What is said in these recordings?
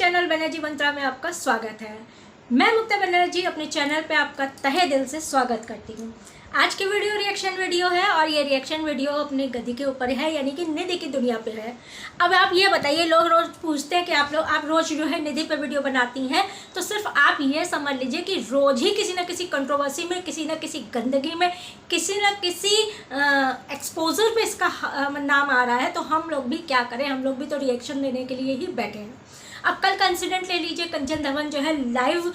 Channel Banerjee मंत्रा में आपका स्वागत है। मैं मुक्ता बनर्जी अपने चैनल पे आपका तहे दिल से स्वागत करती हूँ। आज की वीडियो रिएक्शन वीडियो है और ये रिएक्शन वीडियो अपने गधी के ऊपर है, यानी कि निधि की दुनिया पे है। अब आप ये बताइए, लोग रोज़ पूछते हैं कि आप रोज़ जो है निधि पे वीडियो बनाती हैं, तो सिर्फ आप ये समझ लीजिए कि रोज़ ही किसी न किसी कंट्रोवर्सी में, किसी न किसी गंदगी में, किसी न किसी एक्सपोजर पे इसका नाम आ रहा है। तो हम लोग भी क्या करें, हम लोग भी तो रिएक्शन देने के लिए ही बैठे हैं। अब कल का इंसिडेंट ले लीजिए, कंचन धवन जो है लाइव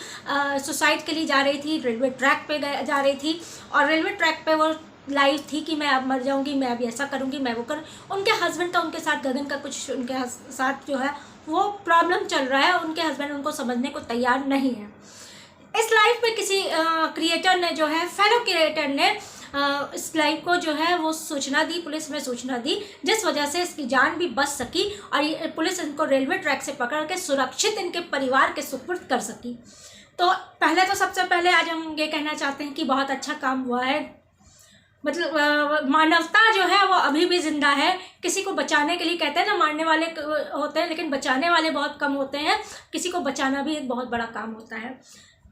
सुसाइड के लिए जा रही थी, रेलवे ट्रैक पे जा रही थी और रेलवे ट्रैक पे वो लाइव थी कि मैं अब मर जाऊंगी, मैं अब ऐसा करूंगी, मैं वो कर। उनके हस्बैंड का, उनके साथ गगन का कुछ उनके साथ जो है वो प्रॉब्लम चल रहा है। उनके हस्बैंड उनको समझने को तैयार नहीं है। इस लाइव पे किसी क्रिएटर ने जो है, फेलो क्रिएटर ने इस लाइव को जो है वो सूचना दी, पुलिस में सूचना दी, जिस वजह से इसकी जान भी बच सकी और ये पुलिस इनको रेलवे ट्रैक से पकड़ के सुरक्षित इनके परिवार के सुपुर्द कर सकी। तो सबसे पहले आज हम ये कहना चाहते हैं कि बहुत अच्छा काम हुआ है। मतलब मानवता जो है वो अभी भी जिंदा है। किसी को बचाने के लिए, कहते हैं ना, मारने वाले होते हैं लेकिन बचाने वाले बहुत कम होते हैं। किसी को बचाना भी एक बहुत बड़ा काम होता है।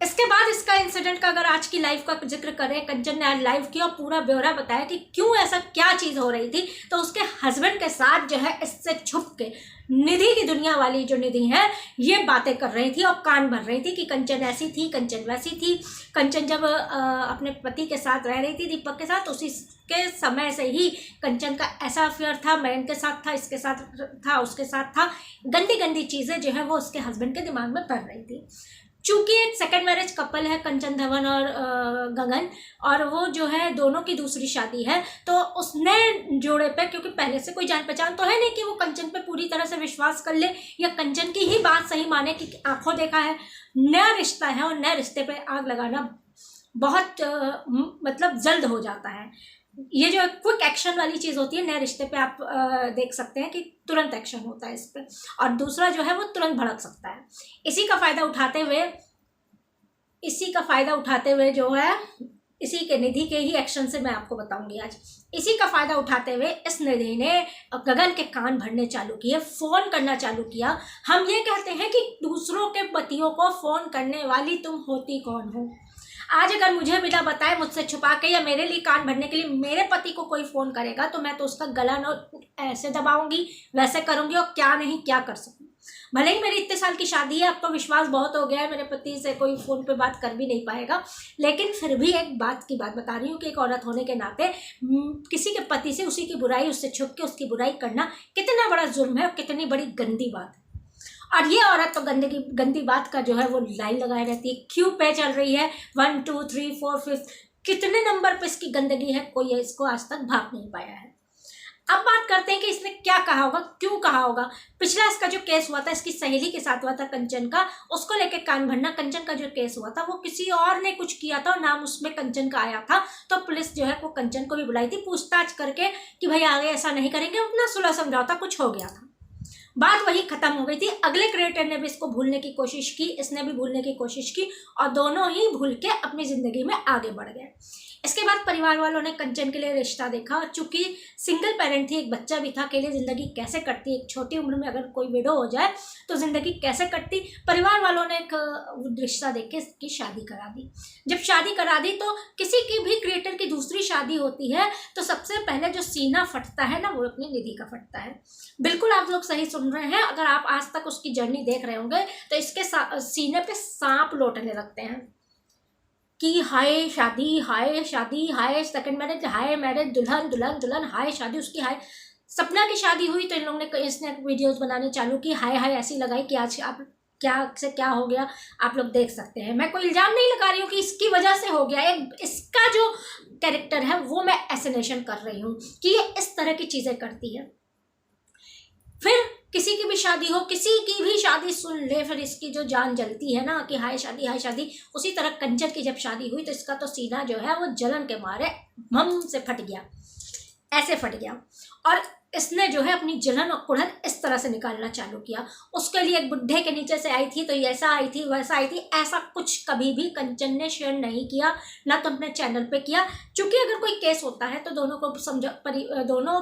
इसके बाद इसका इंसिडेंट का अगर आज की लाइफ का जिक्र करें, कंचन ने आज लाइव किया और पूरा ब्यौरा बताया कि क्यों ऐसा क्या चीज़ हो रही थी। तो उसके हस्बैंड के साथ जो है इससे छुप के निधि की दुनिया वाली जो निधि है ये बातें कर रही थी और कान भर रही थी कि कंचन ऐसी थी, कंचन वैसी थी। कंचन जब अपने पति के साथ रह रही थी, दीपक के साथ, उसी के समय से ही कंचन का ऐसा अफेयर था, मयंक के साथ था, इसके साथ था, उसके साथ था। गंदी गंदी चीज़ें जो है वो उसके हस्बैंड के दिमाग में पड़ रही थी। चूँकि एक सेकेंड मैरिज कपल है कंचन धवन और गगन, और वो जो है दोनों की दूसरी शादी है, तो उसने जोड़े पे, क्योंकि पहले से कोई जान पहचान तो है नहीं कि वो कंचन पे पूरी तरह से विश्वास कर ले या कंचन की ही बात सही माने कि आंखों देखा है। नया रिश्ता है और नए रिश्ते पे आग लगाना बहुत मतलब जल्द हो जाता है। ये जो क्विक एक्शन वाली चीज़ होती है नए रिश्ते पे, आप देख सकते हैं कि तुरंत एक्शन होता है इस पर, और दूसरा जो है वो तुरंत भड़क सकता है। इसी का फ़ायदा उठाते हुए जो है, इसी के निधि के ही एक्शन से मैं आपको बताऊंगी आज। इसी का फ़ायदा उठाते हुए इस निधि ने गगन के कान भरने चालू किए, फ़ोन करना चालू किया। हम ये कहते हैं कि दूसरों के पतियों को फ़ोन करने वाली तुम होती कौन हो। आज अगर मुझे बिना बताए, मुझसे छुपा के या मेरे लिए कान भरने के लिए मेरे पति को कोई फ़ोन करेगा तो मैं तो उसका गला न ऐसे दबाऊंगी, वैसे करूंगी और क्या नहीं क्या कर सकूँ। भले ही मेरी इतने साल की शादी है, अब तो विश्वास बहुत हो गया है, मेरे पति से कोई फ़ोन पे बात कर भी नहीं पाएगा, लेकिन फिर भी एक बात की बात बता रही हूँ कि एक औरत होने के नाते किसी के पति से उसी की बुराई, उससे छुप के उसकी बुराई करना कितना बड़ा जुर्म है और कितनी बड़ी गंदी बात है। और ये औरत तो गंदी बात का जो है वो लाइन लगाए रहती है। क्यों पे चल रही है 1 2 3 4 5, कितने नंबर पे इसकी गंदगी है, कोई इसको आज तक भाग नहीं पाया है। अब बात करते हैं कि इसने क्या कहा होगा, क्यों कहा होगा। पिछला इसका जो केस हुआ था, इसकी सहेली के साथ हुआ था कंचन का, उसको लेके कान भरना। कंचन का जो केस हुआ था वो किसी और ने कुछ किया था और नाम उसमें कंचन का आया था, तो पुलिस जो है वो कंचन को भी बुलाई थी पूछताछ करके कि भाई आगे ऐसा नहीं करेंगे। अपना सुलह समझौता कुछ हो गया था, बात वही खत्म हो गई थी। अगले क्रिएटर ने भी इसको भूलने की कोशिश की, इसने भी भूलने की कोशिश की और दोनों ही भूल के अपनी ज़िंदगी में आगे बढ़ गए। इसके बाद परिवार वालों ने कंचन के लिए रिश्ता देखा। चूँकि सिंगल पेरेंट थी, एक बच्चा भी था, अकेले ज़िंदगी कैसे कटती, एक छोटी उम्र में अगर कोई विडो हो जाए तो ज़िंदगी कैसे कटती। परिवार वालों ने एक रिश्ता देख के इसकी शादी करा दी। जब शादी करा दी तो किसी की भी क्रिएटर की दूसरी शादी होती है तो सबसे पहले जो सीना फटता है ना, वो अपनी निधि का फटता है। बिल्कुल आप लोग सही सुन रहे हैं। अगर आप आज तक उसकी जर्नी देख रहे होंगे तो इसके सीने पे सांप लौटने लगते हैं कि हाय शादी, हाय शादी, हाय सेकंड मैरिज, हाय मैरिज, दुल्हन दुल्हन दुल्हन, हाय शादी उसकी, हाय। सपना की शादी हुई तो इन लोगों ने, इसने वीडियोस बनाने चालू की, हाय हाय ऐसी लगाई कि आज आप क्या से क्या हो गया आप लोग देख सकते हैं। मैं कोई इल्ज़ाम नहीं लगा रही हूँ कि इसकी वजह से हो गया, एक इसका जो कैरेक्टर है वो मैं एसिनेशन कर रही हूँ कि ये इस तरह की चीज़ें करती है। फिर किसी की भी शादी हो, किसी की भी शादी सुन ले, फिर इसकी जो जान जलती है ना कि हाय शादी, हाय शादी। उसी तरह कंचन की जब शादी हुई तो इसका तो सीना जो है वो जलन के मारे भम से फट गया, ऐसे फट गया। और इसने जो है अपनी जलन और कुढ़न इस तरह से निकालना चालू किया। उसके लिए एक बुढ़े के नीचे से आई थी तो ऐसा आई थी, वैसा आई थी, ऐसा कुछ कभी भी कंचन ने शेयर नहीं किया, ना तो अपने चैनल पे किया। चूँकि अगर कोई केस होता है तो दोनों को दोनों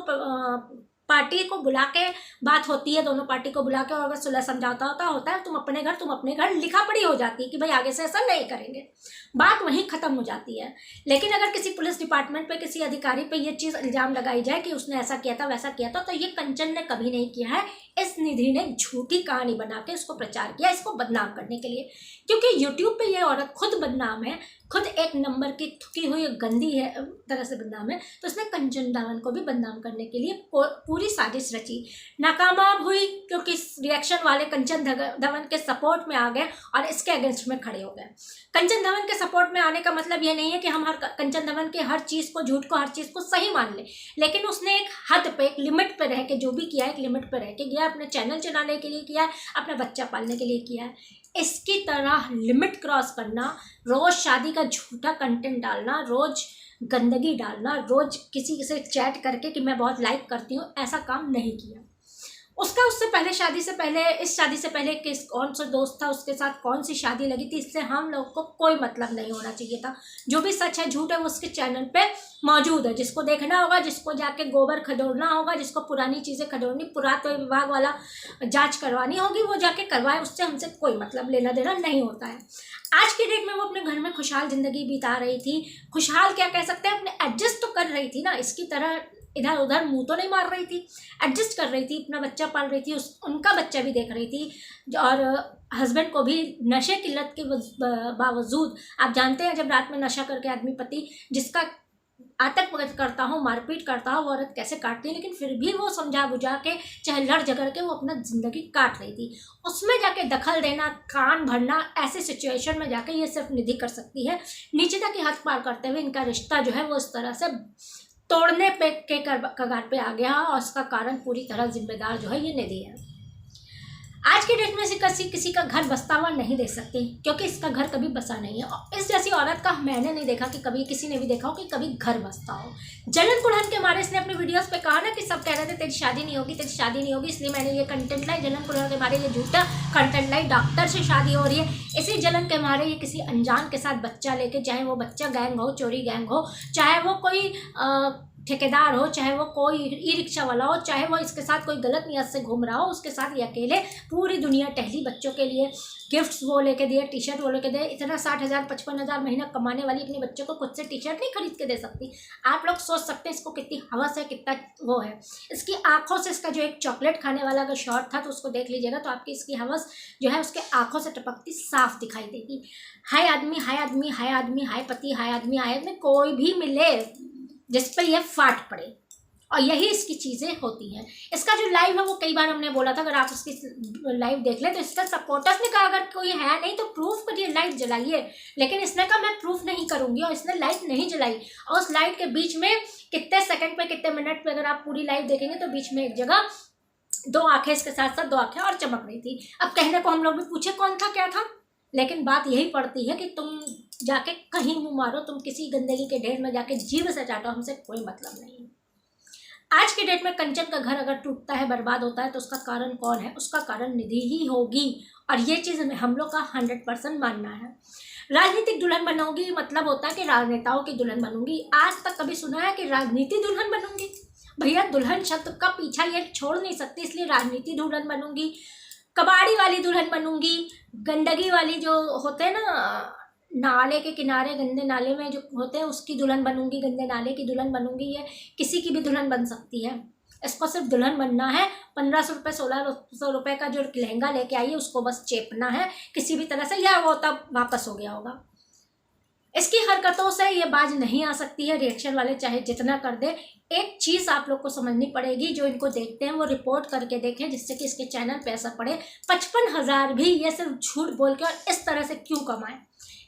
पार्टी को बुला के बात होती है, दोनों पार्टी को बुला के, और अगर सुलह समझौता होता है तुम अपने घर लिखा पड़ी हो जाती है कि भाई आगे से ऐसा नहीं करेंगे, बात वहीं ख़त्म हो जाती है। लेकिन अगर किसी पुलिस डिपार्टमेंट पे, किसी अधिकारी पे ये चीज़ इल्ज़ाम लगाई जाए कि उसने ऐसा किया था वैसा किया था, तो ये कंचन ने कभी नहीं किया है। इस निधि ने झूठी कहानी बना के इसको प्रचार किया, इसको बदनाम करने के लिए, क्योंकि यूट्यूब पे ये औरत खुद बदनाम है, खुद एक नंबर की थुकी हुई गंदी है तरह से बदनाम है। तो उसने कंचन दमन को भी बदनाम करने के लिए पूरी साजिश रची, नाकामयाब हुई, क्योंकि रिएक्शन वाले कंचन दमन के सपोर्ट में आ गए और इसके अगेंस्ट में खड़े हो गए। कंचन दमन के सपोर्ट में आने का मतलब ये नहीं है कि हम कंचन दमन के हर चीज़ को, झूठ को, हर चीज़ को सही मान लें, लेकिन उसने एक हद पे, एक लिमिट पे रह के जो भी किया है, एक लिमिट पे रह के किया, अपने चैनल चलाने के लिए किया है, अपना बच्चा पालने के लिए किया है। इसकी तरह लिमिट क्रॉस करना, रोज़ शादी का झूठा कंटेंट डालना, रोज़ गंदगी डालना, रोज़ किसी से चैट करके कि मैं बहुत लाइक करती हूँ, ऐसा काम नहीं किया। उससे पहले, शादी से पहले, इस शादी से पहले कौन सा दोस्त था, उसके साथ कौन सी शादी लगी थी, इससे हम लोग को कोई मतलब नहीं होना चाहिए था। जो भी सच है झूठ है वो उसके चैनल पे मौजूद है, जिसको देखना होगा, जिसको जाके गोबर खदोड़ना होगा, जिसको पुरानी चीज़ें खदोड़नी, पुरातत्व विभाग वाला जांच करवानी होगी, वो जाके करवाए, उससे हमसे कोई मतलब लेना देना नहीं होता है। आज की डेट में वो अपने घर में खुशहाल ज़िंदगी बिता रही थी, खुशहाल क्या कह सकते हैं, अपने एडजस्ट तो कर रही थी ना, इसकी तरह इधर उधर मुंह तो नहीं मार रही थी, एडजस्ट कर रही थी, अपना बच्चा पाल रही थी, उनका बच्चा भी देख रही थी, और हस्बैंड को भी नशे की लत के बावजूद, आप जानते हैं जब रात में नशा करके आदमी, पति जिसका आतंक करता हो, मारपीट करता हो, वो औरत कैसे काटती है, लेकिन फिर भी वो समझा बुझा के, चाहे लड़ झगड़ के, वो अपना ज़िंदगी काट रही थी। उसमें जाके दखल देना, कान भरना, ऐसे सिचुएशन में जाके ये सिर्फ निधि कर सकती है। नीचता की हद पार करते हुए इनका रिश्ता जो है वो इस तरह से तोड़ने पे के कगार पे आ गया, और उसका कारण पूरी तरह जिम्मेदार जो है ये निधि है। आज के डेट में से किसी का घर बसता हुआ नहीं देख सकती, क्योंकि इसका घर कभी बसा नहीं है, और इस जैसी औरत का मैंने नहीं देखा कि कभी किसी ने भी देखा हो कि कभी घर बसता हो। जलन कुड़हन के मारे इसने अपने वीडियोस पे कहा ना कि सब कह रहे थे तेरी शादी नहीं होगी, तेरी शादी नहीं होगी, इसलिए मैंने ये कंटेंट लाई। जलन कुड़हन के मारे ये झूठा कंटेंट लाई, डॉक्टर से शादी हो रही है, इसी जलन के मारे ये किसी अनजान के साथ बच्चा लेके, चाहे वो बच्चा गैंग हो, चोरी गैंग हो, चाहे वो कोई ठेकेदार हो, चाहे वो कोई ई रिक्शा वाला हो, चाहे वो इसके साथ कोई गलत नियत से घूम रहा हो, उसके साथ ये अकेले पूरी दुनिया टहली, बच्चों के लिए गिफ्ट्स वो लेके दिए, टी शर्ट वो लेके दिए। इतना 60,000 55,000 महीना कमाने वाली अपने बच्चों को खुद से टी शर्ट नहीं खरीद के दे सकती। आप लोग सोच सकते हैं इसको कितनी हवस है, कितना वो है। इसकी आंखों से, इसका जो एक चॉकलेट खाने वाला अगर शॉर्ट था तो उसको देख लीजिएगा, तो आपकी इसकी हवस जो है उसके आंखों से टपकती साफ दिखाई देगी। हाय आदमी, हाय आदमी, हाय आदमी, हाय पति, हाय आदमी, हाय आदमी, कोई भी मिले जिस पर यह फाट पड़े, और यही इसकी चीज़ें होती हैं। इसका जो लाइव है वो कई बार हमने बोला था, अगर आप उसकी लाइव देख लें तो इसका सपोर्टर्स ने कहा अगर कोई है नहीं तो प्रूफ करिए, लाइट जलाइए, लेकिन इसने कहा मैं प्रूफ नहीं करूंगी, और इसने लाइट नहीं जलाई। और उस लाइट के बीच में कितने सेकंड पे, कितने मिनट पे, अगर आप पूरी लाइव देखेंगे तो बीच में एक जगह 2 आंखें, इसके साथ साथ 2 आंखें और चमक रही थी। अब कहने को हम लोग भी पूछे कौन था, क्या था, लेकिन बात यही पड़ती है कि तुम जाके कहीं मुँह मारो, तुम किसी गंदगी के ढेर में जाके जीव से चाटो, हमसे कोई मतलब नहीं है। आज के डेट में कंचन का घर अगर टूटता है, बर्बाद होता है, तो उसका कारण कौन है? उसका कारण निधि ही होगी, और ये चीज़ हम लोग का 100% मानना है। राजनीतिक दुल्हन बनूंगी मतलब होता है कि राजनेताओं की दुल्हन बनूंगी। आज तक कभी सुना है कि राजनीति दुल्हन बनूंगी? भैया दुल्हन शब्द का पीछा ये छोड़ नहीं सकती, इसलिए राजनीति दुल्हन बनूंगी, कबाड़ी वाली दुल्हन बनूंगी, गंदगी वाली जो होते हैं ना, नाले के किनारे गंदे नाले में जो होते हैं उसकी दुल्हन बनूंगी, गंदे नाले की दुल्हन बनूंगी। ये किसी की भी दुल्हन बन सकती है, इसको सिर्फ दुल्हन बनना है। 1500 रुपये 1600 रुपये का जो लहंगा लेके आई है उसको बस चेपना है किसी भी तरह से, या वो तब वापस हो गया होगा। इसकी हरकतों से ये बाज नहीं आ सकती है, रिएक्शन वाले चाहे जितना कर दे। एक चीज़ आप लोग को समझनी पड़ेगी, जो इनको देखते हैं वो रिपोर्ट करके देखें, जिससे कि इसके चैनल पे असर पड़े। 55,000 भी ये सिर्फ झूठ बोल के और इस तरह से क्यों कमाएं?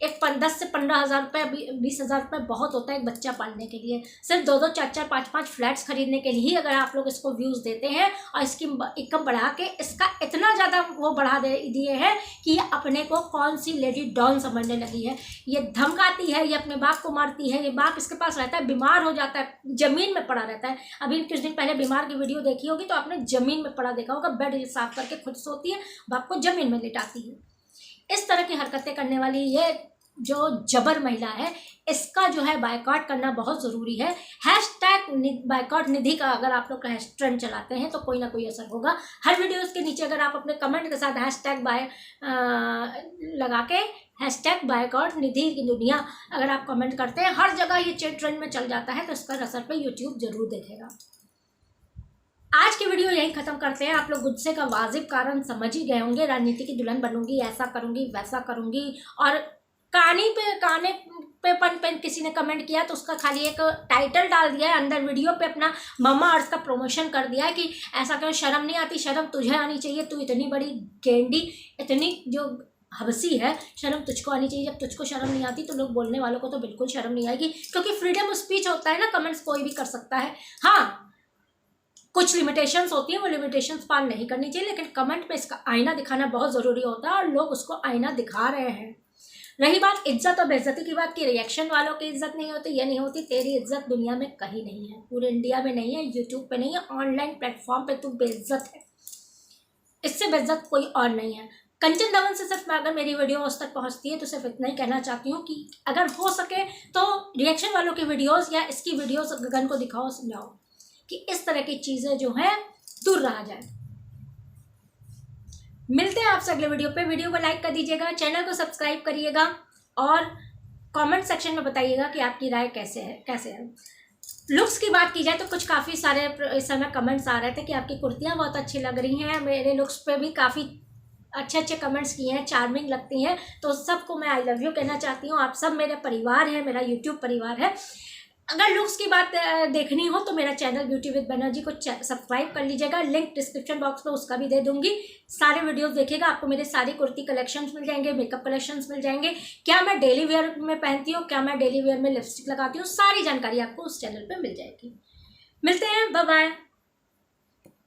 एक 10 से 15,000 रुपये, 20,000 रुपये बहुत होता है एक बच्चा पालने के लिए। सिर्फ 2-2, 4-4, 5-5 फ्लैट्स खरीदने के लिए ही अगर आप लोग इसको व्यूज़ देते हैं और इसकी इनकम बढ़ा के इसका इतना ज़्यादा वो बढ़ा दिए हैं कि ये अपने को कौन सी लेडी डॉन समझने लगी है। ये धमकाती है, ये अपने बाप को मारती है, ये बाप इसके पास रहता है, बीमार हो जाता है, ज़मीन में पड़ा रहता है। अभी कुछ दिन पहले बीमार की वीडियो देखी होगी तो आपने ज़मीन में पड़ा देखा होगा, बेड साफ करके खुद सोती है, बाप को ज़मीन में लिटाती है। इस तरह की हरकतें करने वाली ये जो जबर महिला है इसका जो है बायकॉट करना बहुत ज़रूरी है। हैशटैग बायकॉट निधि का अगर आप लोग ट्रेंड चलाते हैं तो कोई ना कोई असर होगा। हर वीडियोस के नीचे अगर आप अपने कमेंट के साथ हैशटैग लगा के हैशटैग बायकॉट निधि की दुनिया अगर आप कमेंट करते हैं, हर जगह ये ट्रेंड में चल जाता है, तो इसका असर पे यूट्यूब जरूर देखेगा। आज की वीडियो यहीं खत्म करते हैं। आप लोग गुस्से का वाजिब कारण समझ ही गए होंगे। राजनीति की दुल्हन बनूंगी, ऐसा करूंगी, वैसा करूंगी, और काने पे पन किसी ने कमेंट किया तो उसका खाली एक टाइटल डाल दिया है, अंदर वीडियो पे अपना मम्मा अर्थ का प्रमोशन कर दिया है कि ऐसा क्यों, शर्म नहीं आती, शर्म तुझे आनी चाहिए, तू इतनी बड़ी गेंडी, इतनी जो हबसी है, शर्म तुझको आनी चाहिए। जब तुझको शर्म नहीं आती तो लोग बोलने वालों को तो बिल्कुल शर्म नहीं आएगी, क्योंकि फ्रीडम ऑफ स्पीच होता है ना, कमेंट्स कोई भी कर सकता है। हाँ, कुछ लिमिटेशंस होती हैं, वो लिमिटेशंस पार नहीं करनी चाहिए, लेकिन कमेंट में इसका आईना दिखाना बहुत ज़रूरी होता है और लोग उसको आईना दिखा रहे हैं। रही बात इज्जत और बेइज्जती की बात की, रिएक्शन वालों की इज्जत नहीं होती, ये नहीं होती, तेरी इज्जत दुनिया में कहीं नहीं है, पूरे इंडिया में नहीं है, यूट्यूब पे नहीं है, ऑनलाइन प्लेटफॉर्म पे तू बेइज्जत है, इससे बेइज्जत कोई और नहीं है। कंचन दमन से सिर्फ अगर मेरी वीडियो उस तक पहुंचती है तो सिर्फ इतना ही कहना चाहती हूँ कि अगर हो सके तो रिएक्शन वालों की वीडियोज़ या इसकी वीडियोज़ गगन को दिखाओ, समझाओ कि इस तरह की चीज़ें जो हैं दूर रहा जाए। मिलते हैं आपसे अगले वीडियो पे। वीडियो को लाइक कर दीजिएगा, चैनल को सब्सक्राइब करिएगा और कमेंट सेक्शन में बताइएगा कि आपकी राय कैसे है। लुक्स की बात की जाए तो कुछ काफ़ी सारे इस समय कमेंट्स आ रहे थे कि आपकी कुर्तियाँ बहुत अच्छी लग रही हैं। मेरे लुक्स पे भी काफ़ी अच्छे कमेंट्स किए हैं, चार्मिंग लगती हैं, तो सबको मैं आई लव यू कहना चाहती हूँ। आप सब मेरा परिवार है, मेरा यूट्यूब परिवार है। अगर लुक्स की बात देखनी हो तो मेरा चैनल ब्यूटी विद बनर्जी को सब्सक्राइब कर लीजिएगा, लिंक डिस्क्रिप्शन बॉक्स में उसका भी दे दूंगी। सारे वीडियोस देखिएगा, आपको मेरे सारी कुर्ती कलेक्शंस मिल जाएंगे, मेकअप कलेक्शंस मिल जाएंगे, क्या मैं डेली वेयर में पहनती हूँ, क्या मैं डेली वेयर में लिपस्टिक लगाती हूँ, सारी जानकारी आपको उस चैनल पर मिल जाएगी। मिलते हैं, बाय बाय।